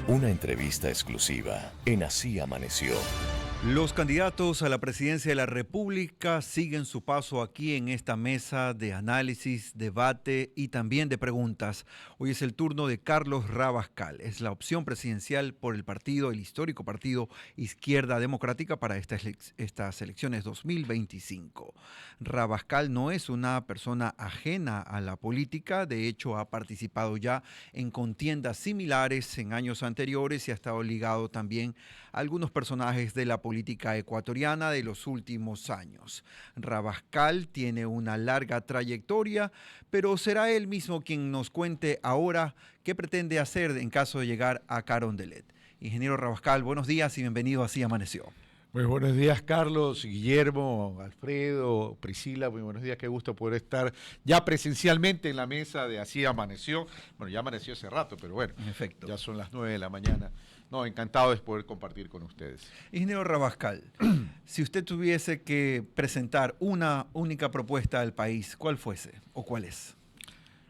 Una entrevista exclusiva en Así Amaneció. Los candidatos a la presidencia de la República siguen su paso aquí en esta mesa de análisis, debate y también de preguntas. Hoy es el turno de Carlos Rabascal. Es la opción presidencial por el histórico partido Izquierda Democrática para estas elecciones 2025. Rabascal no es una persona ajena a la política. De hecho, ha participado ya en contiendas similares en años anteriores y ha estado ligado también a algunos personajes de la política ecuatoriana de los últimos años. Rabascal tiene una larga trayectoria, pero será él mismo quien nos cuente ahora qué pretende hacer en caso de llegar a Carondelet. Ingeniero Rabascal, buenos días y bienvenido a Así Amaneció. Muy buenos días, Carlos, Guillermo, Alfredo, Priscila, muy buenos días, qué gusto poder estar ya presencialmente en la mesa de Así Amaneció. Bueno, ya amaneció hace rato, pero bueno, en efecto, ya son las 9 de la mañana. No, encantado de poder compartir con ustedes. Ingeniero Rabascal, si usted tuviese que presentar una única propuesta al país, ¿cuál fuese o cuál es?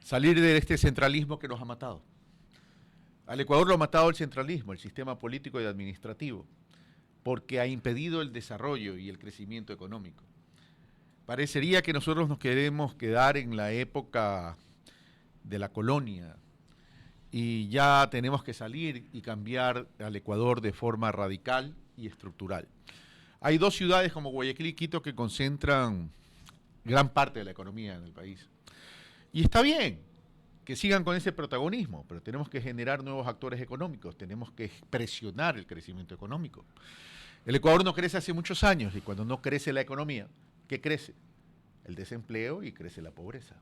Salir de este centralismo que nos ha matado. Al Ecuador lo ha matado el centralismo, el sistema político y administrativo, porque ha impedido el desarrollo y el crecimiento económico. Parecería que nosotros nos queremos quedar en la época de la colonia y ya tenemos que salir y cambiar al Ecuador de forma radical y estructural. Hay dos ciudades como Guayaquil y Quito que concentran gran parte de la economía en el país. Y está bien que sigan con ese protagonismo, pero tenemos que generar nuevos actores económicos, tenemos que presionar el crecimiento económico. El Ecuador no crece hace muchos años y cuando no crece la economía, ¿qué crece? El desempleo y crece la pobreza.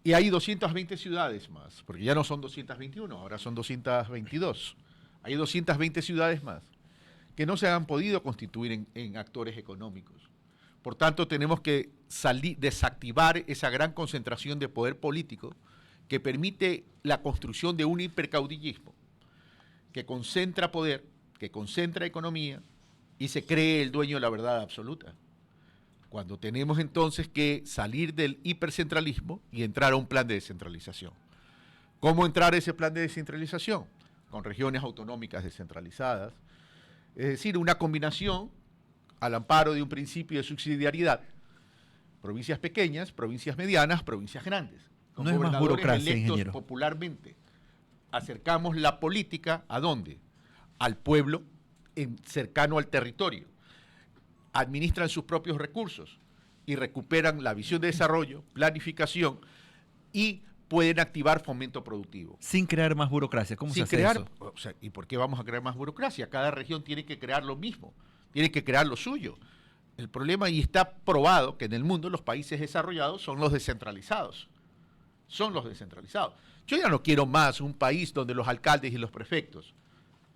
Y hay 220 ciudades más, porque ya no son 221, ahora son 222. Hay 220 ciudades más que no se han podido constituir en actores económicos. Por tanto, tenemos que desactivar esa gran concentración de poder político que permite la construcción de un hipercaudillismo que concentra poder, que concentra economía y se cree el dueño de la verdad absoluta. Cuando tenemos entonces que salir del hipercentralismo y entrar a un plan de descentralización. ¿Cómo entrar a ese plan de descentralización? Con regiones autonómicas descentralizadas, es decir, una combinación al amparo de un principio de subsidiariedad. Provincias pequeñas, provincias medianas, provincias grandes. Con no es más burocracia, electos ingeniero. Popularmente. Acercamos la política ¿a dónde? Al pueblo cercano al territorio. Administran sus propios recursos y recuperan la visión de desarrollo, planificación y pueden activar fomento productivo. Sin crear más burocracia, ¿cómo se hace eso? O sea, ¿y por qué vamos a crear más burocracia? Cada región tiene que crear lo mismo, tiene que crear lo suyo. El problema, y está probado que en el mundo los países desarrollados son los descentralizados. Son los descentralizados. Yo ya no quiero más un país donde los alcaldes y los prefectos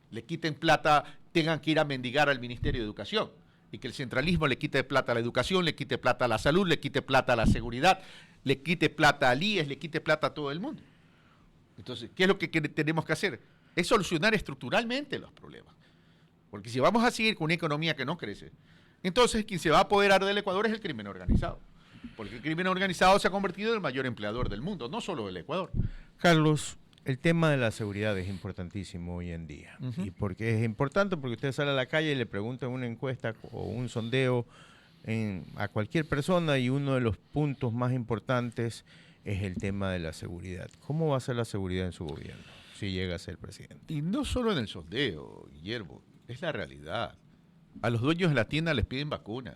le quiten plata, tengan que ir a mendigar al Ministerio de Educación y que el centralismo le quite plata a la educación, le quite plata a la salud, le quite plata a la seguridad, le quite plata al IES, le quite plata a todo el mundo. Entonces, ¿qué es lo que tenemos que hacer? Es solucionar estructuralmente los problemas. Porque si vamos a seguir con una economía que no crece, entonces quien se va a apoderar del Ecuador es el crimen organizado. Porque el crimen organizado se ha convertido en el mayor empleador del mundo, no solo del Ecuador. Carlos, el tema de la seguridad es importantísimo hoy en día. ¿Y por qué es importante? Porque usted sale a la calle y le pregunta en una encuesta o un sondeo a cualquier persona y uno de los puntos más importantes es el tema de la seguridad. ¿Cómo va a ser la seguridad en su gobierno si llega a ser presidente? Y no solo en el sondeo, Guillermo, es la realidad. A los dueños de la tienda les piden vacunas.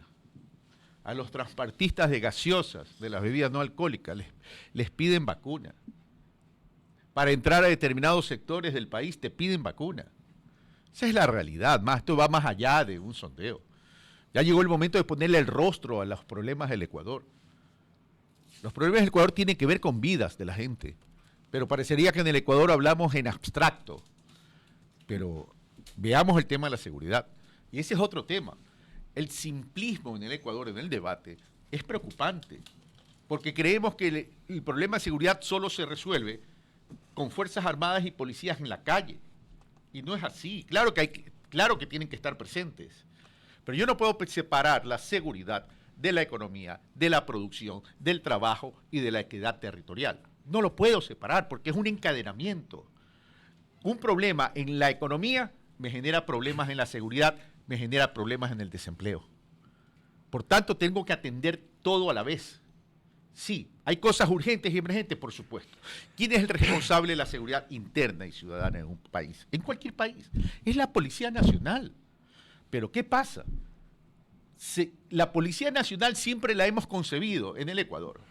A los transportistas de gaseosas, de las bebidas no alcohólicas, les piden vacuna. Para entrar a determinados sectores del país te piden vacuna. Esa es la realidad, esto va más allá de un sondeo. Ya llegó el momento de ponerle el rostro a los problemas del Ecuador. Los problemas del Ecuador tienen que ver con vidas de la gente, pero parecería que en el Ecuador hablamos en abstracto. Pero veamos el tema de la seguridad. Y ese es otro tema. El simplismo en el Ecuador, en el debate, es preocupante, porque creemos que el problema de seguridad solo se resuelve con fuerzas armadas y policías en la calle. Y no es así. Claro que tienen que estar presentes. Pero yo no puedo separar la seguridad de la economía, de la producción, del trabajo y de la equidad territorial. No lo puedo separar porque es un encadenamiento. Un problema en la economía me genera problemas en la seguridad, me genera problemas en el desempleo. Por tanto, tengo que atender todo a la vez. Sí, hay cosas urgentes y emergentes, por supuesto. ¿Quién es el responsable de la seguridad interna y ciudadana en un país? En cualquier país. Es la Policía Nacional. Pero ¿qué pasa? La Policía Nacional siempre la hemos concebido en el Ecuador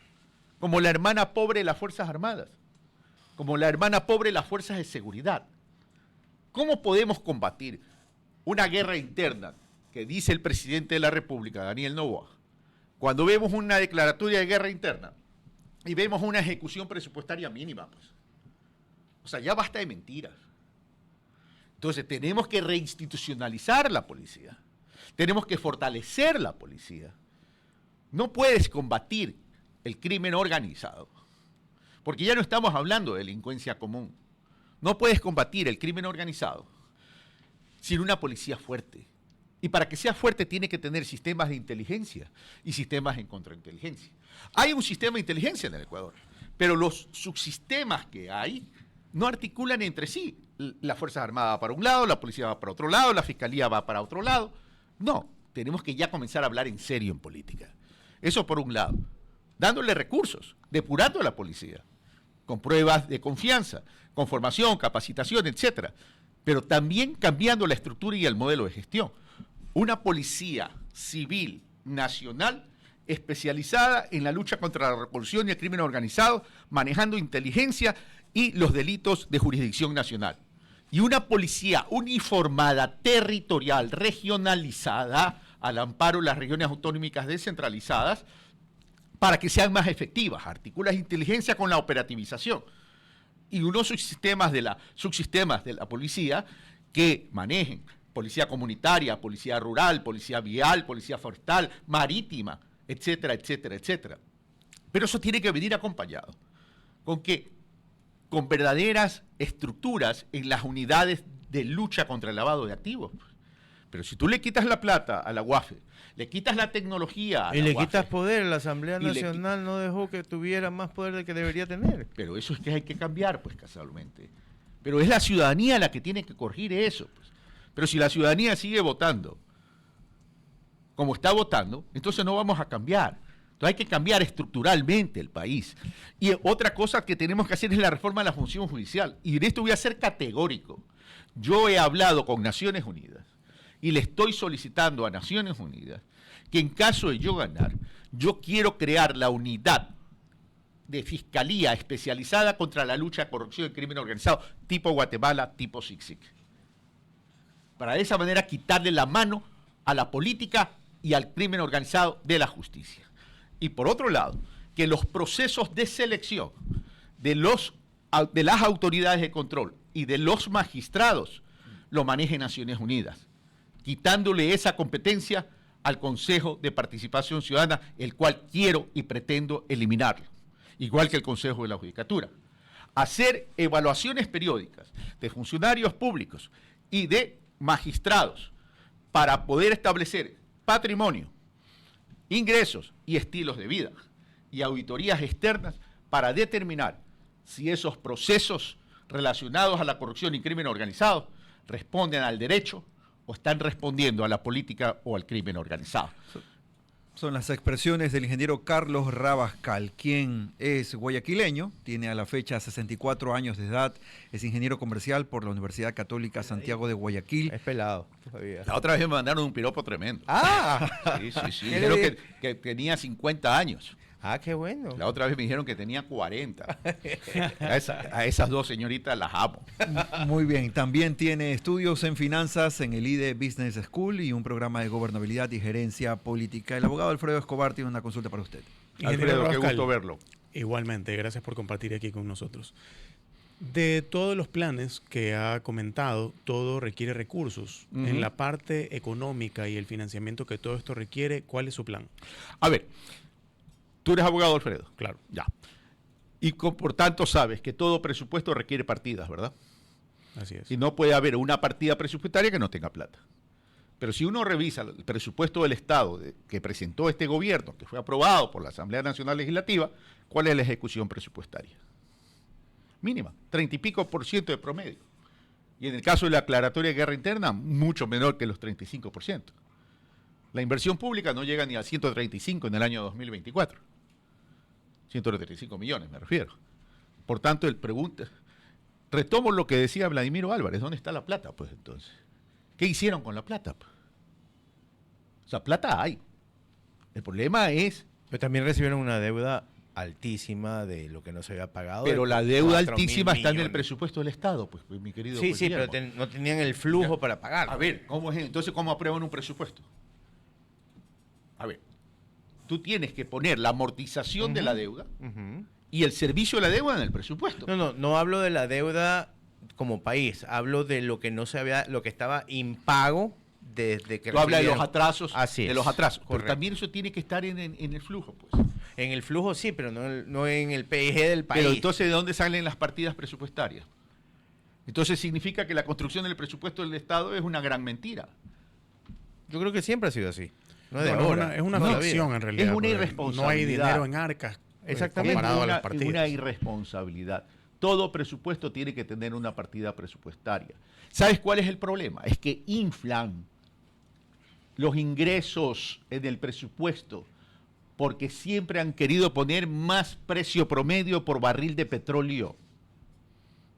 como la hermana pobre de las Fuerzas Armadas, como la hermana pobre de las Fuerzas de Seguridad. ¿Cómo podemos combatir una guerra interna que dice el presidente de la República, Daniel Noboa, cuando vemos una declaratoria de guerra interna y vemos una ejecución presupuestaria mínima? Pues? O sea, ya basta de mentiras. Entonces tenemos que reinstitucionalizar la policía. Tenemos que fortalecer la policía. No puedes combatir el crimen organizado, porque ya no estamos hablando de delincuencia común. No puedes combatir el crimen organizado sin una policía fuerte. Y para que sea fuerte tiene que tener sistemas de inteligencia y sistemas en contrainteligencia. Hay un sistema de inteligencia en el Ecuador, pero los subsistemas que hay no articulan entre sí. La Fuerza Armada va para un lado, la policía va para otro lado, la fiscalía va para otro lado. No, tenemos que ya comenzar a hablar en serio en política. Eso por un lado. Dándole recursos, depurando a la policía, con pruebas de confianza, con formación, capacitación, etcétera. Pero también cambiando la estructura y el modelo de gestión. Una policía civil nacional especializada en la lucha contra la corrupción y el crimen organizado, manejando inteligencia y los delitos de jurisdicción nacional. Y una policía uniformada, territorial, regionalizada, al amparo de las regiones autonómicas descentralizadas, para que sean más efectivas, articula inteligencia con la operativización. Y unos subsistemas de la policía que manejen policía comunitaria, policía rural, policía vial, policía forestal, marítima, etcétera, etcétera, etcétera. Pero eso tiene que venir acompañado con verdaderas estructuras en las unidades de lucha contra el lavado de activos. Pero si tú le quitas la plata a la UAFE, le quitas la tecnología a y la le UAFE, quitas poder, la Asamblea Nacional no dejó que tuviera más poder del que debería tener. Pero eso es que hay que cambiar, pues, casualmente. Pero es la ciudadanía la que tiene que corregir eso, pues. Pero si la ciudadanía sigue votando como está votando, entonces no vamos a cambiar. Entonces hay que cambiar estructuralmente el país. Y otra cosa que tenemos que hacer es la reforma de la función judicial. Y en esto voy a ser categórico. Yo he hablado con Naciones Unidas y le estoy solicitando a Naciones Unidas que en caso de yo ganar, yo quiero crear la unidad de fiscalía especializada contra la lucha de corrupción y crimen organizado, tipo Guatemala, tipo SICSIC. Para de esa manera quitarle la mano a la política y al crimen organizado de la justicia. Y por otro lado, que los procesos de selección de las autoridades de control y de los magistrados lo maneje Naciones Unidas, quitándole esa competencia al Consejo de Participación Ciudadana, el cual quiero y pretendo eliminarlo, igual que el Consejo de la Judicatura. Hacer evaluaciones periódicas de funcionarios públicos y de magistrados para poder establecer patrimonio, ingresos y estilos de vida, y auditorías externas para determinar si esos procesos relacionados a la corrupción y crimen organizado responden al derecho o están respondiendo a la política o al crimen organizado. Son las expresiones del ingeniero Carlos Rabascal, quien es guayaquileño, tiene a la fecha 64 años de edad, es ingeniero comercial por la Universidad Católica Santiago de Guayaquil. Es pelado todavía. La otra vez me mandaron un piropo tremendo. ¡Ah! Sí. Dijeron que tenía 50 años. Ah, qué bueno. La otra vez me dijeron que tenía 40. A esas dos señoritas las amo. Muy bien, también tiene estudios en finanzas en el IDE Business School y un programa de gobernabilidad y gerencia política. El abogado Alfredo Escobar tiene una consulta para usted. Alfredo, qué gusto verlo. Igualmente, gracias por compartir aquí con nosotros. De todos los planes que ha comentado, todo requiere recursos. En la parte económica y el financiamiento que todo esto requiere, ¿cuál es su plan? A ver, tú eres abogado, Alfredo. Claro. Ya. Y por tanto sabes que todo presupuesto requiere partidas, ¿verdad? Así es. Y no puede haber una partida presupuestaria que no tenga plata. Pero si uno revisa el presupuesto del Estado que presentó este gobierno, que fue aprobado por la Asamblea Nacional Legislativa, ¿cuál es la ejecución presupuestaria? Mínima, 30 y pico % de promedio. Y en el caso de la aclaratoria de guerra interna, mucho menor que los 35%. La inversión pública no llega ni a 135 en el año 2024. 135 millones, me refiero. Por tanto, retomo lo que decía Vladimiro Álvarez, ¿dónde está la plata? Pues entonces, ¿qué hicieron con la plata? O sea, plata hay. El problema es... Pero también recibieron una deuda altísima de lo que no se había pagado. Pero la de deuda 4.000 altísima está en el millones. presupuesto del Estado, pues mi querido. Sí, sí, Guillermo. pero no tenían el flujo para pagar. A ver, entonces, ¿cómo aprueban un presupuesto? A ver, tú tienes que poner la amortización de la deuda y el servicio de la deuda en el presupuesto. No hablo de la deuda como país, hablo de lo que no se había, lo que estaba impago desde que Tú hablas de los recibieron. atrasos, Así de es, los atrasos. Pero correcto. también eso tiene que estar en el flujo, pues. En el flujo sí, pero no en el PIG del país. Pero entonces, ¿de dónde salen las partidas presupuestarias? Entonces significa que la construcción del presupuesto del Estado es una gran mentira. Yo creo que siempre ha sido así. No es de No, ahora. es una toda la ficción vida. en realidad. Es una porque irresponsabilidad. No hay dinero en arcas Exactamente. comparado a las Es partidas. una irresponsabilidad. Todo presupuesto tiene que tener una partida presupuestaria. ¿Sabes cuál es el problema? Es que inflan los ingresos en el presupuesto porque siempre han querido poner más precio promedio por barril de petróleo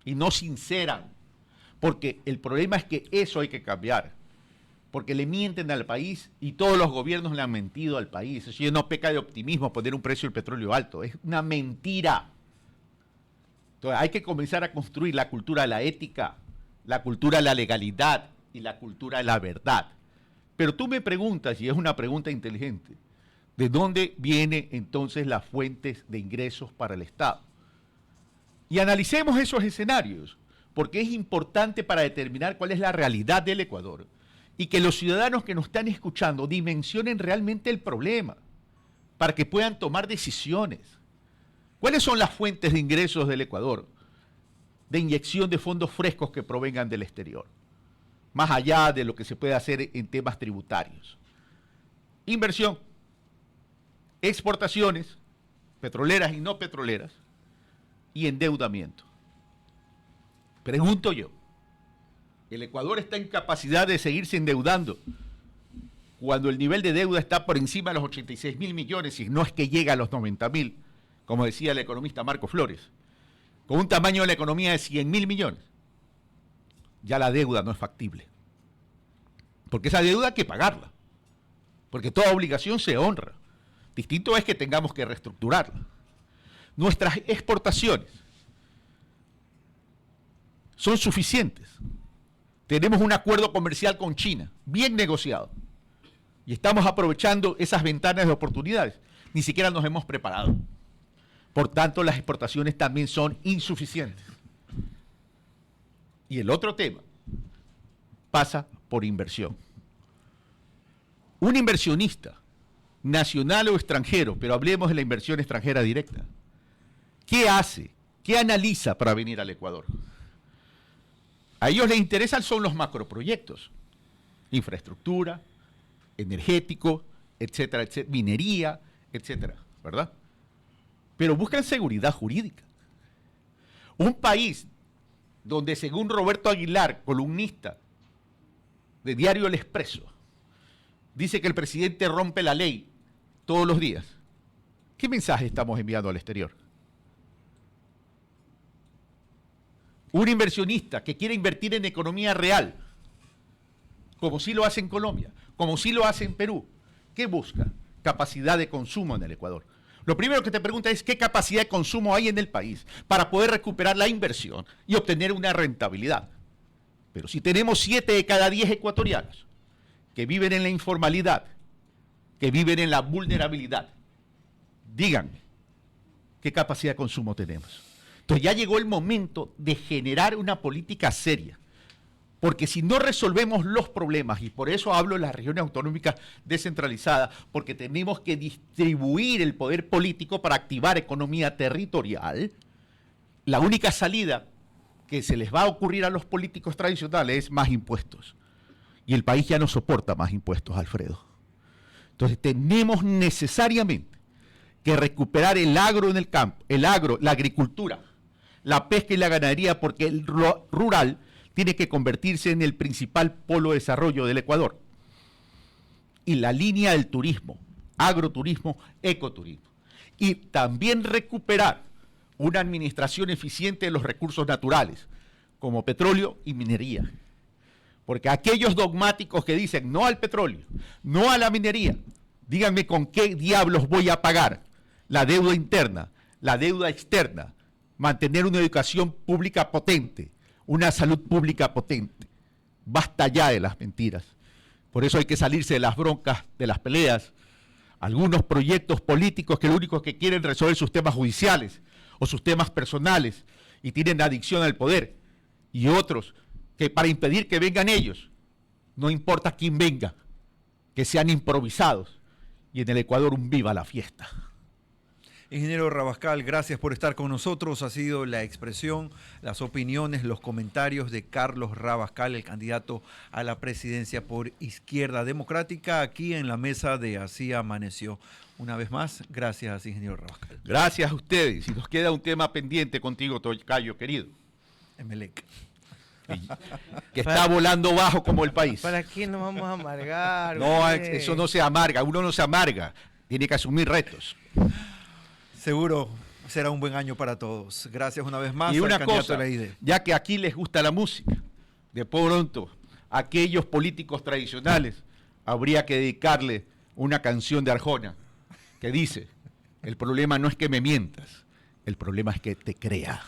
y no sinceran, porque el problema es que eso hay que cambiar, porque le mienten al país y todos los gobiernos le han mentido al país. Eso no peca de optimismo poner un precio del petróleo alto, es una mentira. Entonces hay que comenzar a construir la cultura de la ética, la cultura de la legalidad y la cultura de la verdad. Pero tú me preguntas, y es una pregunta inteligente, ¿de dónde vienen entonces las fuentes de ingresos para el Estado? Y analicemos esos escenarios, porque es importante para determinar cuál es la realidad del Ecuador y que los ciudadanos que nos están escuchando dimensionen realmente el problema para que puedan tomar decisiones. ¿Cuáles son las fuentes de ingresos del Ecuador? De inyección de fondos frescos que provengan del exterior, más allá de lo que se puede hacer en temas tributarios. Inversión, exportaciones, petroleras y no petroleras, y endeudamiento. Pregunto yo, ¿el Ecuador está en capacidad de seguirse endeudando cuando el nivel de deuda está por encima de los 86.000 millones y no es que llega a los 90.000, como decía el economista Marco Flores, con un tamaño de la economía de 100.000 millones? Ya la deuda no es factible. Porque esa deuda hay que pagarla. Porque toda obligación se honra. Distinto es que tengamos que reestructurarla. Nuestras exportaciones son suficientes. Tenemos un acuerdo comercial con China, bien negociado. Y estamos aprovechando esas ventanas de oportunidades. Ni siquiera nos hemos preparado. Por tanto, las exportaciones también son insuficientes. Y el otro tema pasa por inversión. Un inversionista, nacional o extranjero, pero hablemos de la inversión extranjera directa, ¿qué hace? ¿Qué analiza para venir al Ecuador? A ellos les interesan son los macroproyectos, infraestructura, energético, etcétera, etcétera, minería, etcétera, ¿verdad? Pero buscan seguridad jurídica. Un país donde, según Roberto Aguilar, columnista de Diario El Expreso, dice que el presidente rompe la ley todos los días, ¿qué mensaje estamos enviando al exterior? Un inversionista que quiere invertir en economía real, como sí lo hace en Colombia, como sí lo hace en Perú, ¿qué busca? Capacidad de consumo en el Ecuador. Lo primero que te pregunta es qué capacidad de consumo hay en el país para poder recuperar la inversión y obtener una rentabilidad. Pero si tenemos 7 de cada 10 ecuatorianos que viven en la informalidad, que viven en la vulnerabilidad, díganme, ¿qué capacidad de consumo tenemos? Entonces ya llegó el momento de generar una política seria. Porque si no resolvemos los problemas, y por eso hablo de las regiones autonómicas descentralizadas, porque tenemos que distribuir el poder político para activar economía territorial, la única salida que se les va a ocurrir a los políticos tradicionales es más impuestos. Y el país ya no soporta más impuestos, Alfredo. Entonces tenemos necesariamente que recuperar el agro en el campo, el agro, la agricultura, la pesca y la ganadería, porque el rural tiene que convertirse en el principal polo de desarrollo del Ecuador. Y la línea del turismo, agroturismo, ecoturismo. Y también recuperar una administración eficiente de los recursos naturales, como petróleo y minería. Porque aquellos dogmáticos que dicen no al petróleo, no a la minería, díganme con qué diablos voy a pagar la deuda interna, la deuda externa, mantener una educación pública potente, una salud pública potente. Basta ya de las mentiras. Por eso hay que salirse de las broncas, de las peleas. Algunos proyectos políticos que lo único que quieren resolver sus temas judiciales o sus temas personales y tienen adicción al poder. Y otros que para impedir que vengan ellos, no importa quién venga, que sean improvisados. Y en el Ecuador un viva la fiesta. Ingeniero Rabascal, gracias por estar con nosotros. Ha sido la expresión, las opiniones, los comentarios de Carlos Rabascal, el candidato a la presidencia por Izquierda Democrática, aquí en la mesa de Así Amaneció. Una vez más, gracias, ingeniero Rabascal. Gracias a ustedes. Y nos queda un tema pendiente contigo, Tocayo, querido. Emelec. Que está volando bajo como el país. ¿Para qué nos vamos a amargar? No, güey? eso no se amarga. Uno no se amarga. Tiene que asumir retos. Seguro será un buen año para todos. Gracias una vez más Y al una candidato cosa, a la ID. ya que aquí les gusta la música, de pronto, a aquellos políticos tradicionales, habría que dedicarle una canción de Arjona que dice, el problema no es que me mientas, el problema es que te crea.